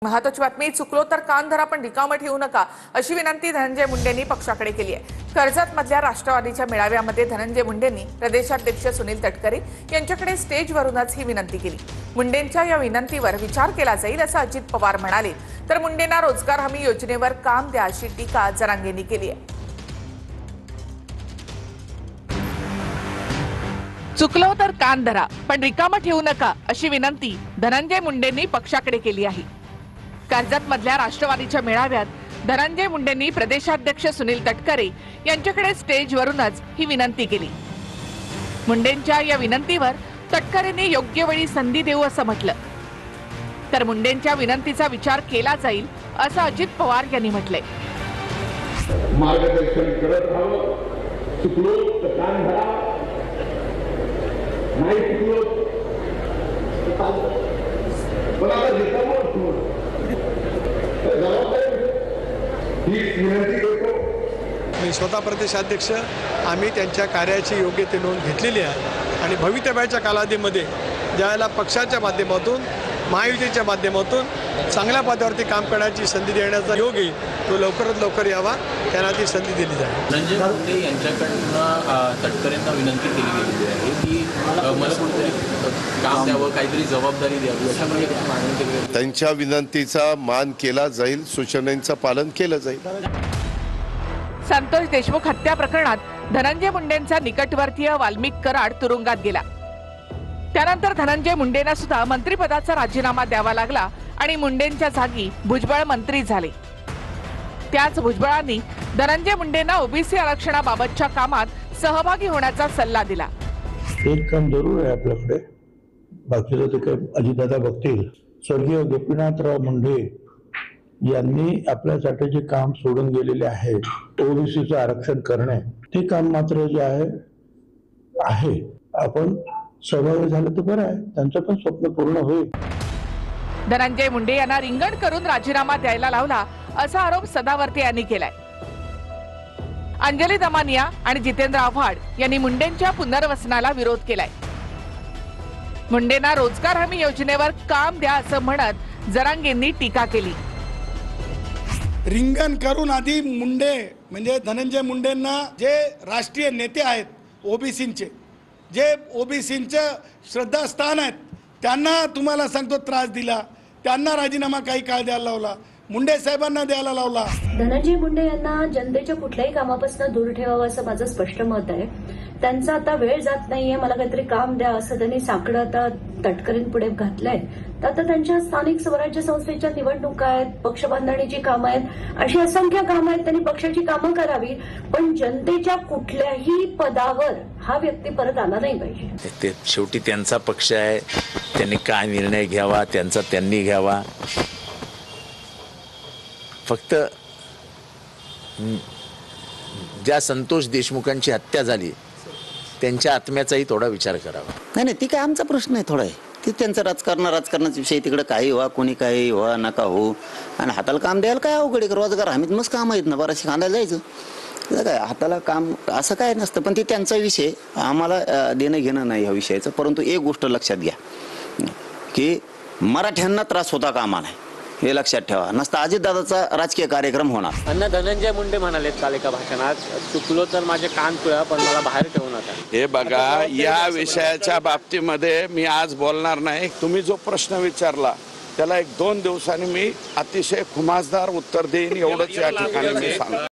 महत्वाची बातमी, चुकलो तर कान धरा पण रिकामं ठेवू नका अशी विनंती धनंजय मुंडेंनी पक्षाकडे केली आहे। कर्जत मधल्या राष्ट्रवादीच्या मेळाव्यामध्ये धनंजय मुंडेंनी प्रदेशाध्यक्ष सुनील तटकरे यांच्याकडे स्टेजवरूनच ही विनंती केली। मुंडेंच्या या विनंतीवर विचार केला जाईल असं अजित पवार म्हणाले, तर मुंडेंना रोजगार हमी योजनेवर काम द्या अशी टीका जरांगेंनी केली आहे। चुकलो तर कान धरा पण रिकामं ठेवू नका अशी विनंती धनंजय मुंडेंनी पक्षाकडे केली आहे। कर्जत मधल्या राष्ट्रवादीच्या मेळाव्यात धनंजय मुंडेंनी प्रदेशाध्यक्ष सुनील तटकरे यांच्याकडे स्टेजवरूनच ही विनंती केली। मुंडेंच्या या विनंतीवर तटकरेंनी योग्य वेळी संधी देऊ असं म्हटलं, तर मुंडेंच्या विनंतीचा विचार केला जाईल असं अजित पवार यांनी म्हटलंय। मार्गदर्शन करत राहावं, चुकलो तर कान धरा, नाही चुकलो पण आता रिकामं मी स्वतः प्रदेशाध्यक्ष, आम्ही त्यांच्या कार्याची योग्य ते नोंद घेतलेली आहे आणि भवितव्याच्या कालावधीमध्ये ज्यावेळेला पक्षाच्या माध्यमातून महायुतीच्या माध्यमातून चांगल्या पदावरती काम करण्याची संधी देण्याचा योग येईल तो लवकरात लवकर यावा, त्यांना ती संधी दिली जाईल। धनंजय मुंडे यांच्याकडनं तटकरेंना विनंती केली गेलेली आहे की मला कोणतरी काम द्यावं, काहीतरी जबाबदारी द्यावी अशा प्रकारे मागणी केली। त्यांच्या विनंतीचा मान केला जाईल, सूचनांचं पालन केलं जाईल। संतोष देशमुख हत्या प्रकरणात धनंजय मुंडेंचा निकटवर्तीय वाल्मिक कराड तुरुंगात गेला। त्यानंतर धनंजय मुंडेंना सुद्धा मंत्रिपदाचा राजीनामा द्यावा लागला आणि मुंडेंच्या जागी भुजबळ मंत्री झाले। त्याच भुजबळांनी धनंजय मुंडेंना ओबीसी आरक्षणाबाबतच्या कामात सहभागी होण्याचा सल्ला दिला। एक काम जरूर आहे आपल्याकडे, बाकीचं ते काही अजितदादा बघतील। स्वर्गीय गोपीनाथराव मुंडे यांनी आपल्यासाठी जे काम सोडून गेलेले आहे, ओबीसीचं आरक्षण करणे, ते काम मात्र जे आहे आपण सहभागी झालं तर बरं आहे, त्यांचं पण स्वप्न पूर्ण होईल। धनंजय मुंडे यांना रिंगण करून राजीनामा द्यायला लावला असा आरोप सदावर्ते यांनी केलाय। अंजली दमानिया आणि जितेंद्र आव्हाड यांनी मुंडेंच्या पुनर्वसनाला विरोध केलाय। मुंडेंना रोजगार हमी योजनेवर काम द्या असं म्हणत जरांगेंनी टीका केली। रिंगण करून आधी मुंडे म्हणजे धनंजय मुंडेंना जे राष्ट्रीय नेते आहेत ओबीसींचे, जे ओबीसींचं श्रद्धास्थान आहेत, त्यांना तुम्हाला सांगतो त्रास दिला, त्यांना राजीनामा काही काळ द्यायला लावला, मुंडे साहेबांना द्यायला लावला। धनंजय मुंडे यांना जनतेच्या कुठल्याही कामापासून दूर ठेवावं असं माझं स्पष्ट मत आहे। त्यांचा आता वेळ जात नाहीये, मला काहीतरी काम द्या असं त्यांनी साकडं आता तटकरेंपुढे घातलंय। तर आता त्यांच्या स्थानिक स्वराज्य संस्थेच्या निवडणुका आहेत, पक्ष बांधणीची कामं आहेत, अशी असंख्य कामं आहेत, त्यांनी पक्षाची कामं करावी, पण जनतेच्या कुठल्याही पदावर हा व्यक्ती परत आला नाही पाहिजे। ते शेवटी त्यांचा पक्ष आहे, त्यांनी काय निर्णय घ्यावा त्यांचा त्यांनी घ्यावा। फक्त ज्या संतोष देशमुखांची हत्या झाली त्यांच्या आत्म्याचाही थोडा विचार करावा। नाही, ती काय आमचा प्रश्न आहे, थोडा आहे ती त्यांचं राजकारणाचा विषय, तिकडे काही व्हा, कोणी काही व्हा, नका हो, आणि हाताला काम द्यायला काय अवघड आहे, रोजगार हमीत मस्त काम आहेत ना, बराचसे खांदायला जायचं काय, हाताला काम असं काय नसतं, पण ते त्यांचा विषय, आम्हाला देणं घेणं नाही ह्या विषयाचं। परंतु एक गोष्ट लक्षात घ्या की मराठ्यांना त्रास होता कामा नाही, हे लक्षात ठेवा, नसता अजितदादाचा राजकीय कार्यक्रम होणार। अण्णा धनंजय मुंडे म्हणाले काल एका भाषणात, चुकलो तर माझे कान पिळा पण मला बाहेर ठेवू नका। हे बघा, या विषयाच्या बाबतीमध्ये मी आज बोलणार नाही। तुम्ही जो प्रश्न विचारला त्याला 1-2 दिवसांनी मी अतिशय खुमासदार उत्तर देईन, एवढंच या ठिकाणी मी सांगतो।